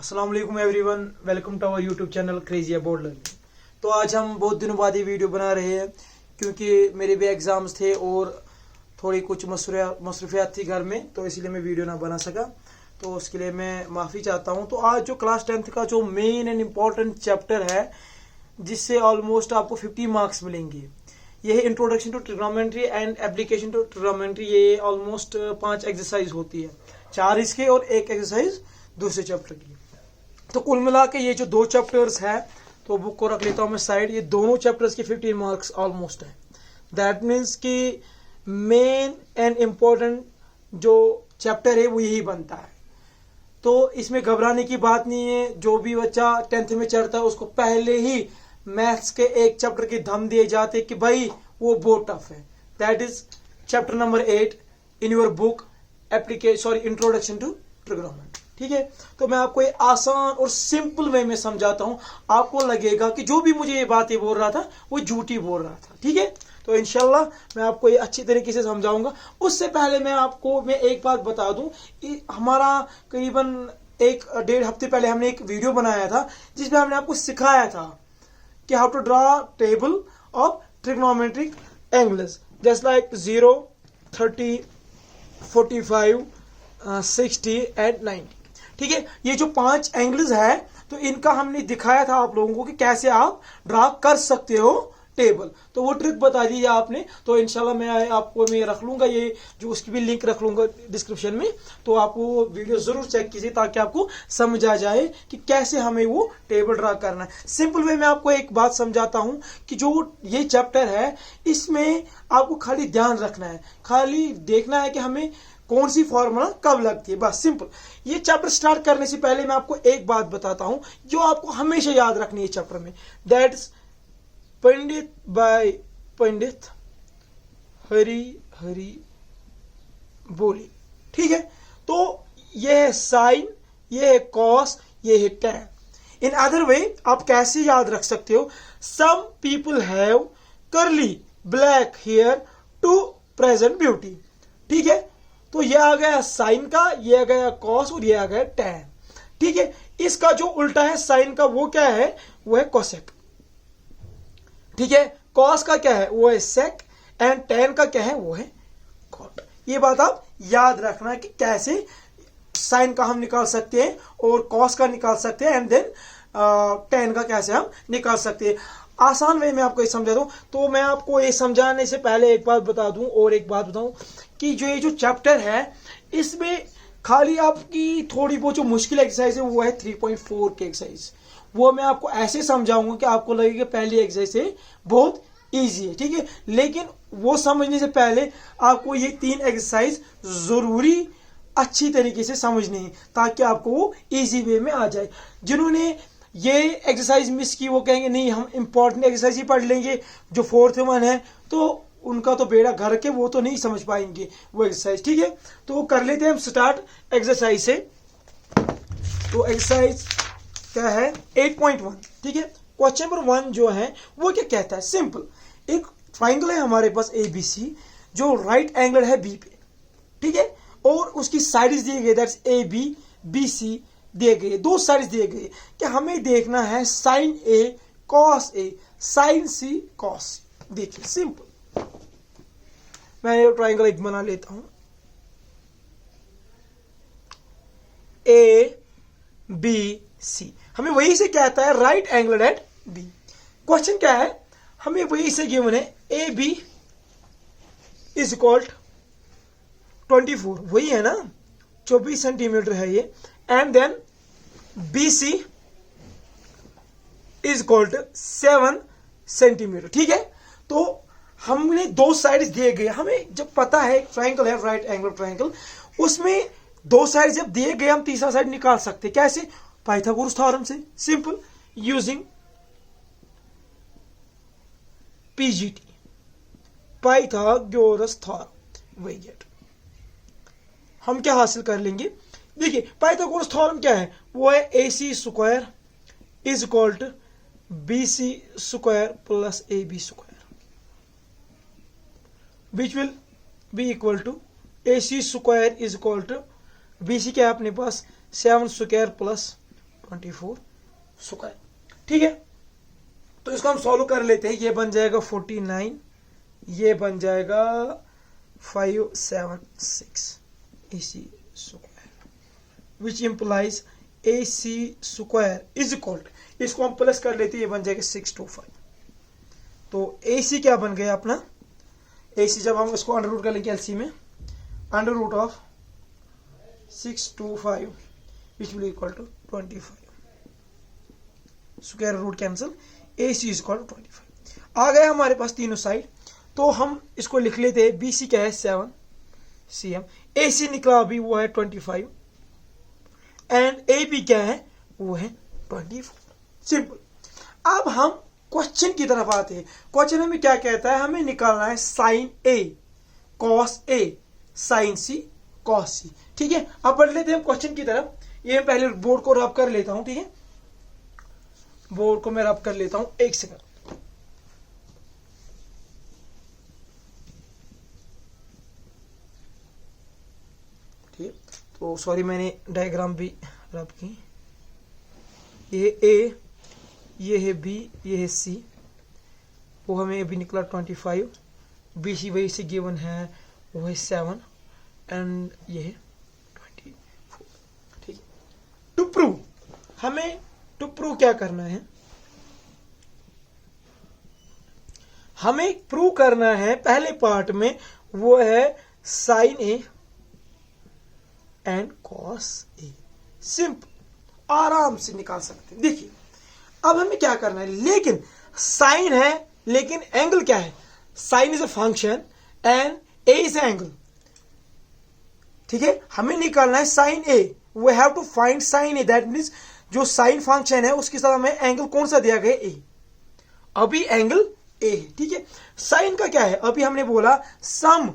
अस्सलाम वालेकुम everyone, welcome to our YouTube channel crazy about learning. तो आज हम बहुत दिनों बाद ये वीडियो बना रहे हैं क्योंकि मेरे भी एग्ज़ाम्स थे और थोड़ी कुछ मसरूफियात थी घर में, तो इसलिए मैं वीडियो ना बना सका। तो उसके लिए मैं माफ़ी चाहता हूँ। तो आज जो क्लास 10th का जो मेन एंड इम्पॉर्टेंट चैप्टर है जिससे ऑलमोस्ट आपको 50 मार्क्स मिलेंगे, ये है introduction to trigonometry and application to trigonometry. ये ऑलमोस्ट 5 एक्सरसाइज होती है, 4 इसके और 1 एक्सरसाइज दूसरे चैप्टर की। तो कुल मिला के ये जो 2 चैप्टर्स है, तो बुक को रख लेता हूँ मैं साइड। ये दोनों चैप्टर्स के 15 मार्क्स ऑलमोस्ट है। दैट मीन्स कि मेन एंड इम्पोर्टेंट जो चैप्टर है वो यही बनता है। तो इसमें घबराने की बात नहीं है। जो भी बच्चा 10th में चढ़ता है उसको पहले ही मैथ्स के एक चैप्टर की धम दिए जाते कि भाई वो बहुत टफ है। That is chapter number 8 in your book introduction to trigonometry. ठीक है, तो मैं आपको ये आसान और सिंपल वे में समझाता हूं। आपको लगेगा कि जो भी मुझे ये बातें बोल रहा था वो झूठी बोल रहा था। ठीक है, तो इंशाल्लाह मैं आपको ये अच्छी तरीके से समझाऊंगा। उससे पहले मैं एक बात बता दूं, हमारा करीबन 1-1.5 हफ्ते पहले हमने एक वीडियो बनाया था जिसमें हमने आपको सिखाया था कि how to draw table of trigonometric angles just like 0, 30, 45, 60 and 90। ठीक है, ये जो 5 एंगल्स है तो इनका हमने दिखाया था आप लोगों को कि कैसे आप ड्रा कर सकते हो टेबल। तो वो ट्रिक बता दी आपने। तो इंशाल्लाह मैं रख लूंगा, ये जो उसकी भी लिंक रख लूंगा डिस्क्रिप्शन में। तो आप वो वीडियो जरूर चेक कीजिए ताकि आपको समझ आ जाए कि कैसे हमें वो टेबल ड्रा करना है। सिंपल वे में आपको एक बात समझाता हूं कि जो ये चैप्टर है इसमें आपको खाली ध्यान रखना है, खाली देखना है कि हमें कौन सी फॉर्मूला कब लगती है, बस सिंपल। ये चैप्टर स्टार्ट करने से पहले मैं आपको एक बात बताता हूं जो आपको हमेशा याद रखनी है चैप्टर में। दैट इज पंडित बाय पंडित हरी हरी बोली। ठीक है, तो ये है साइन, ये है कॉस, ये है टैन। इन अदर वे आप कैसे याद रख सकते हो? Some people have curly black hair to present beauty. ठीक है, तो ये आ गया साइन का, ये आ गया कॉस और ये आ गया टैन। ठीक है, इसका जो उल्टा है साइन का वो क्या है? वो है कोसेक। ठीक है, कॉस का क्या है? वो है सेक एंड टैन का क्या है? वो है कॉट। ये बात आप याद रखना कि कैसे साइन का हम निकाल सकते हैं और कॉस का निकाल सकते हैं एंड देन टैन का कैसे हम निकाल सकते हैं। आसान वे में आपको ये समझा दूं। तो मैं आपको ये समझाने से पहले एक बात बता दूं और एक बात बताऊं कि ये जो चैप्टर है इसमें खाली आपकी थोड़ी बहुत जो मुश्किल एक्सरसाइज है वो है 3.4 की एक्सरसाइज। वो मैं आपको ऐसे समझाऊंगा कि आपको लगेगा पहली एक्सरसाइज है बहुत इजी है। ठीक है, लेकिन वो समझने से पहले आपको ये 3 एक्सरसाइज जरूरी अच्छी तरीके से समझनी है ताकि आपको वो इजी वे में आ जाए। जिन्होंने ये एक्सरसाइज मिस की वो कहेंगे नहीं हम इंपॉर्टेंट एक्सरसाइज ही पढ़ लेंगे, जो 4th वन है तो उनका तो बेड़ा घर के, वो तो नहीं समझ पाएंगे वो एक्सरसाइज। ठीक है, तो कर लेते हैं हम स्टार्ट एक्सरसाइज से। तो एक्सरसाइज क्या है? 8.1। ठीक है, क्वेश्चन नंबर 1 जो है वो क्या कहता है? सिंपल, एक ट्राइंगल है हमारे पास ABC जो राइट एंगल है B पे। ठीक है, और उसकी साइड्स दिए गए, दैट्स AB BC दिए गए, 2 साइड्स दिए गए कि हमें देखना है sine A cos A sine C cos C। देखिए सिंपल, मैं ये ट्राइंगल एक बना लेता हूं। ABC हमें वही से कहता है राइट एंगल एट B। क्वेश्चन क्या है? हमें वही से गिवन है AB इज इक्वल 24, वही है ना, 24 सेंटीमीटर है ये। And then BC is equal 7 centimetre. ठीक है, तो हमने 2 साइड्स दिए गए। हमें जब पता है ट्राइंगल है राइट एंगल ट्राइंगल, उसमें 2 साइड जब दिए गए हम तीसरा साइड निकाल सकते। कैसे? पाइथागोरस थ्योरम से, simple, using PGT, Pythagoras theorem. वही गेट हम क्या हासिल कर लेंगे? देखिए पाइथागोरस थ्योरम क्या है? वो है AC square is equal to BC square plus AB square, which will be equal to AC square is equal to BC क्या है अपने पास 7 स्क्वायर प्लस 24 स्क्वायर। ठीक है, तो इसको हम सॉल्व कर लेते हैं। ये बन जाएगा 49, ये बन जाएगा 576 AC square, which implies AC square is equal to, इसको हम प्लस कर लेते हैं, ये बन जाएगा 625। तो AC क्या बन गया अपना, AC जब हम इसको अंडर रूट कर लेंगे एलसी में, under root of 625 which will equal to 25, square root cancel, AC is equal to 25 आ गया हमारे पास तीनों साइड। तो हम इसको लिख लेते हैं, BC क्या है 7 cm, AC निकला अभी वो है 25 एंड AB क्या है वो है 24। सिंपल। अब हम क्वेश्चन की तरफ आते हैं। क्वेश्चन हमें क्या कहता है, हमें निकालना है sine A cos A sine C cos C। ठीक है, अब बढ़ लेते हैं हम क्वेश्चन की तरफ। ये पहले बोर्ड को रब कर लेता हूं। ठीक है, बोर्ड को मैं रब कर लेता हूं, एक सेकंड। ठीक है, तो सॉरी मैंने डायग्राम भी रब की। ये A, ये है B, ये है C, वो हमें अभी निकला 25, BC वही से गिवन है वो है 7 एंड ये है 24। ठीक है, टू प्रूव, हमें टू प्रूव क्या करना है, हमें प्रूव करना है पहले पार्ट में वो है sine A and cos A। Simple, आराम से निकाल सकते हैं। देखिए अब हमें क्या करना है, लेकिन साइन है लेकिन एंगल क्या है, sine is a function and A is angle. ठीक है, हमें निकालना है sine A, we have to find sine A, that means जो साइन फंक्शन है उसके साथ हमें एंगल कौन सा दिया गया A, अभी एंगल A है। ठीक है, साइन का क्या है, अभी हमने बोला some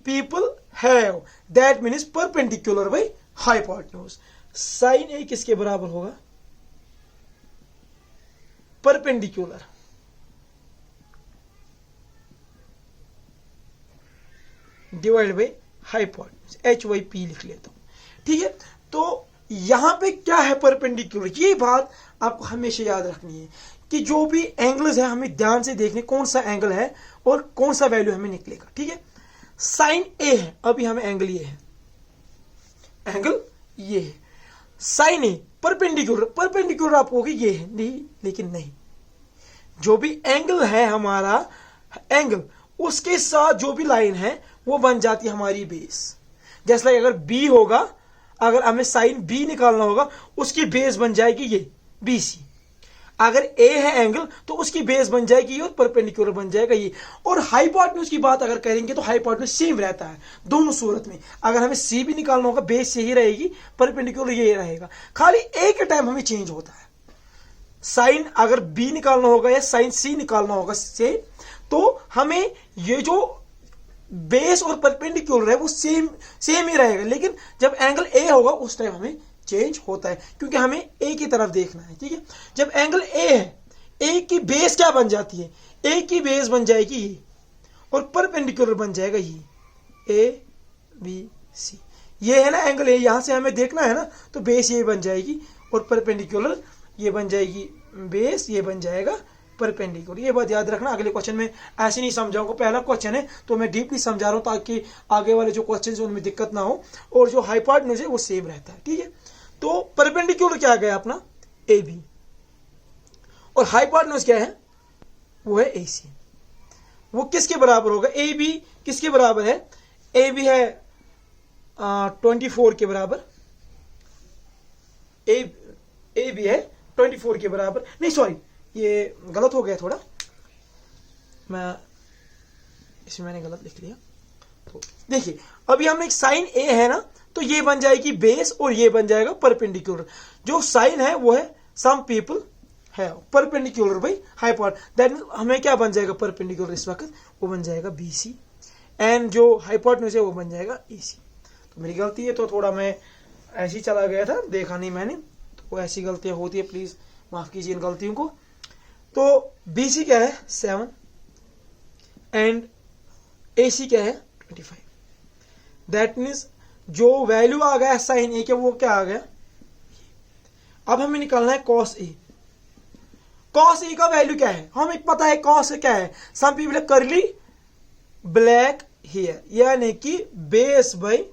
people have, that means perpendicular by hypotenuse. Sine A किसके बराबर होगा, perpendicular divide by hypotenuse, HYP लिख लेता हूं। ठीक है, तो यहां पे क्या है परपेंडिकुलर, ये बात आपको हमेशा याद रखनी है कि जो भी एंगल्स है हमें ध्यान से देखने कौन सा एंगल है और कौन सा वैल्यू हमें निकलेगा। ठीक है, साइन A है, अभी हमें एंगल ये है, एंगल ये है, साइन A परपेंडिकुलर, परपेंडिकुलर आप कहोगे ये है, नहीं लेकिन नहीं, जो भी एंगल है हमारा एंगल उसके साथ जो भी लाइन है वो बन जाती है हमारी बेस। जैसे अगर B होगा, अगर हमें साइन B निकालना होगा उसकी बेस बन जाएगी ये BC। अगर A है एंगल तो उसकी बेस बन जाएगी ये और परपेंडिकुलर बन जाएगा ये। और हाइपोटेन्यूज की बात अगर करेंगे तो हाइपोटेन्यूज सेम रहता है दोनों सूरत में। अगर हमें C भी निकालना होगा बेस से ही रहेगी, परपेंडिकुलर ये रहेगा, खाली एक टाइम हमें चेंज होता है। साइन अगर B निकालना होगा या साइन C निकालना होगा से, तो हमें ये जो बेस और परपेंडिकुलर है वो सेम ही रहेगा, लेकिन जब एंगल A होगा उस टाइम हमें चेंज होता है क्योंकि हमें A की तरफ देखना है। ठीक है, जब एंगल A है, A की बेस क्या बन जाती है, A की बेस बन जाएगी ये और परपेंडिकुलर बन जाएगा ये ABC। ये है ना एंगल A, यहां से हमें देखना है ना, तो बेस ये बन जाएगी और परपेंडिकुलर ये बन जाएगी बेस, ये बन जाएगा परपेंडिकुलर। ये बात याद रखना, अगले क्वेश्चन में ऐसे नहीं समझाऊंगा, पहला क्वेश्चन है तो मैं डीपली समझा रहा हूं ताकि आगे वाले जो क्वेश्चन है उनमें दिक्कत ना हो और जो हाइपोटेन्यूज है वो सेम रहता है। ठीक है, तो परपेंडिकुलर क्या गया अपना AB और हाइपोटेन्यूज क्या है वो है AC। वो किसके बराबर होगा, AB किसके बराबर है, AB है 24 के बराबर, AB है 24 के बराबर, नहीं सॉरी ये गलत हो गया थोड़ा, मैं इसमें मैंने गलत लिख लिया। तो देखिए अभी हमने एक साइन A है ना, तो ये बन जाएगी बेस और ये बन जाएगा परपेंडिकुलर। जो साइन है वो है सम पीपल है perpendicular by hypotenuse, that means हमें क्या बन जाएगा परपेंडिकुलर इस वक्त, वो बन जाएगा BC एंड जो हाइपोटेन्यूज है वो बन जाएगा AC। तो मेरी गलती है, तो थोड़ा मैं ऐसे ही चला गया था, देखा नहीं मैंने, तो ऐसी गलतियां होती है, प्लीज माफ कीजिए इन गलतियों को। तो BC क्या है 7 एंड AC क्या है 25, दैट मीन्स जो वैल्यू आ गया साइन A के वो क्या आ गया, अब हमें निकालना है cos A। cos A का वैल्यू क्या है, हमें पता है cos A क्या है, सम पीपल करली ब्लैक हेयर, यानी कि बेस बाई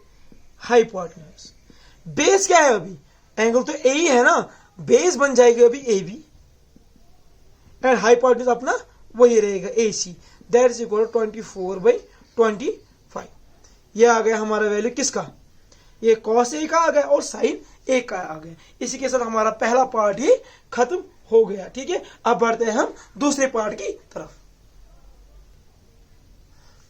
हाइपोटेन्यूज। बेस क्या है, अभी एंगल तो ए ही है ना, बेस बन जाएगी अभी ए बी, एंड हाइपोटेन्यूज अपना वही रहेगा ए सी, दैट इज इक्वल 24/25। ये आ गया हमारा वैल्यू किसका, ये cos A का आ गया और sin A का आ गया। इसी के साथ हमारा पहला पार्ट ही खत्म हो गया। ठीक है, अब बढ़ते हैं हम दूसरे पार्ट की तरफ।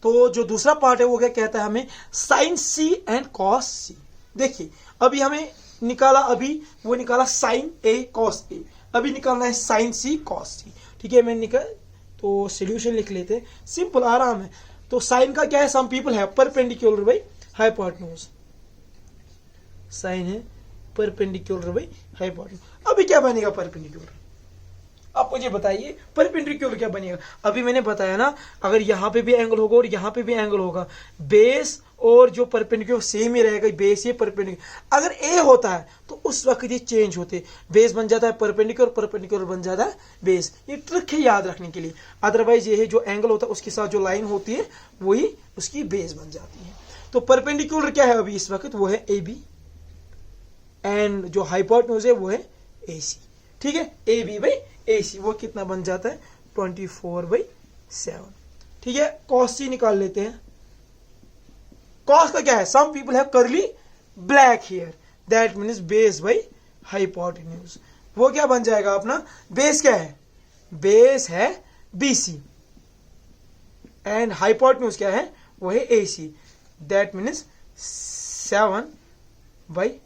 तो जो दूसरा पार्ट है वो क्या कहता है हमें, sin C and cos C। देखिए अभी हमें निकाला, अभी वो निकाला sin A cos A, अभी निकालना है sin C cos C। ठीक है, मैंने निकाल तो सोल्यूशन लिख लेते हैं, सिंपल आराम है। तो sin का क्या है, सम पीपल है परपेंडिकुलर बाई हाइपोटेन्यूज, साइन है परपेंडिकुलर बाई हाइपोटेन्यूज। अभी क्या बनेगा परपेंडिकुलर, आप मुझे बताइए परपेंडिकुलर क्या बनेगा। अभी मैंने बताया ना, अगर यहाँ पे भी एंगल होगा और यहाँ पे भी एंगल होगा, बेस और जो परपेंडिकुलर सेम ही रहेगा, बेस ये परपेंडिकुलर। अगर ए होता है तो उस वक्त ये चेंज होते, बेस बन जाता है परपेंडिकुलर, परपेंडिकुलर बन जाता है बेस। ये ट्रिक है याद रखने के लिए, अदरवाइज ये है जो एंगल होता है उसके साथ जो लाइन होती है वही उसकी बेस बन जाती है। तो परपेंडिकुलर क्या है अभी इस वक्त, वो है ए बी, एंड जो हाइपोटेन्यूज है वो है ए सी। ठीक है, ए बी बाई ए सी, वो कितना बन जाता है 24/7। ठीक है, cos C निकाल लेते हैं। cos का क्या है, some people have curly black hair, that means base by hypotenuse. वो क्या बन जाएगा अपना, बेस क्या है, बेस है BC एंड हाइपोटेन्यूज क्या है, वो है AC, दैट मीन्स 7/25।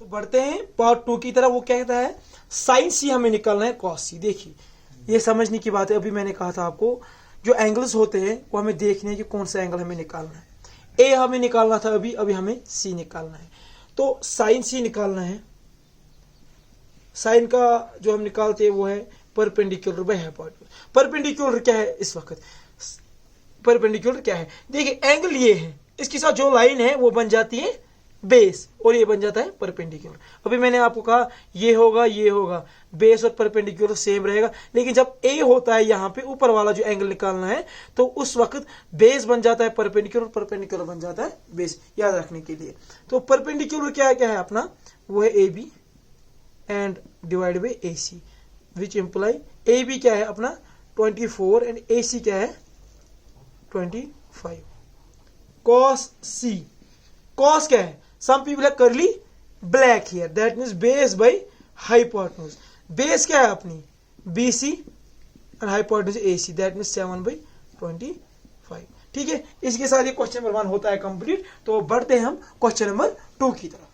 तो बढ़ते हैं पार्ट 2 की तरह। वो क्या कहता है, sin C हमें निकालना है cos C। देखिए ये समझने की बात है, अभी मैंने कहा था आपको जो एंगल्स होते हैं वो हमें देखने हैं कि कौन सा एंगल हमें निकालना है। ए हमें निकालना था, अभी हमें C निकालना है। तो sin C निकालना है, साइन का जो हम निकालते हैं वो है परपेंडिकुलर बाई हाइपोटेन्यूज। परपेंडिकुलर क्या है इस वक्त, परपेंडिकुलर क्या है, देखिए एंगल ये है, इसके साथ जो लाइन है वो बन जाती है बेस और ये बन जाता है परपेंडिकुलर। अभी मैंने आपको कहा ये होगा, बेस और परपेंडिकुलर सेम रहेगा, लेकिन जब ए होता है यहाँ पे ऊपर वाला जो एंगल निकालना है तो उस वक्त बेस बन जाता है परपेंडिकुलर, परपेंडिकुलर बन जाता है बेस, याद रखने के लिए। तो परपेंडिकुलर क्या है अपना, वो है A B and divide by A C, which imply A B क्या है अपना 24 एंड ए सी क्या है 25। cos C, cos क्या है, सम पीपल है curly black hair, that means base by hypotenuse. Base क्या है अपनी BC and hypotenuse AC, that means 7/25। ठीक है, इसके साथ ये क्वेश्चन नंबर 1 होता है कंप्लीट। तो बढ़ते हैं हम क्वेश्चन नंबर 2 की तरफ।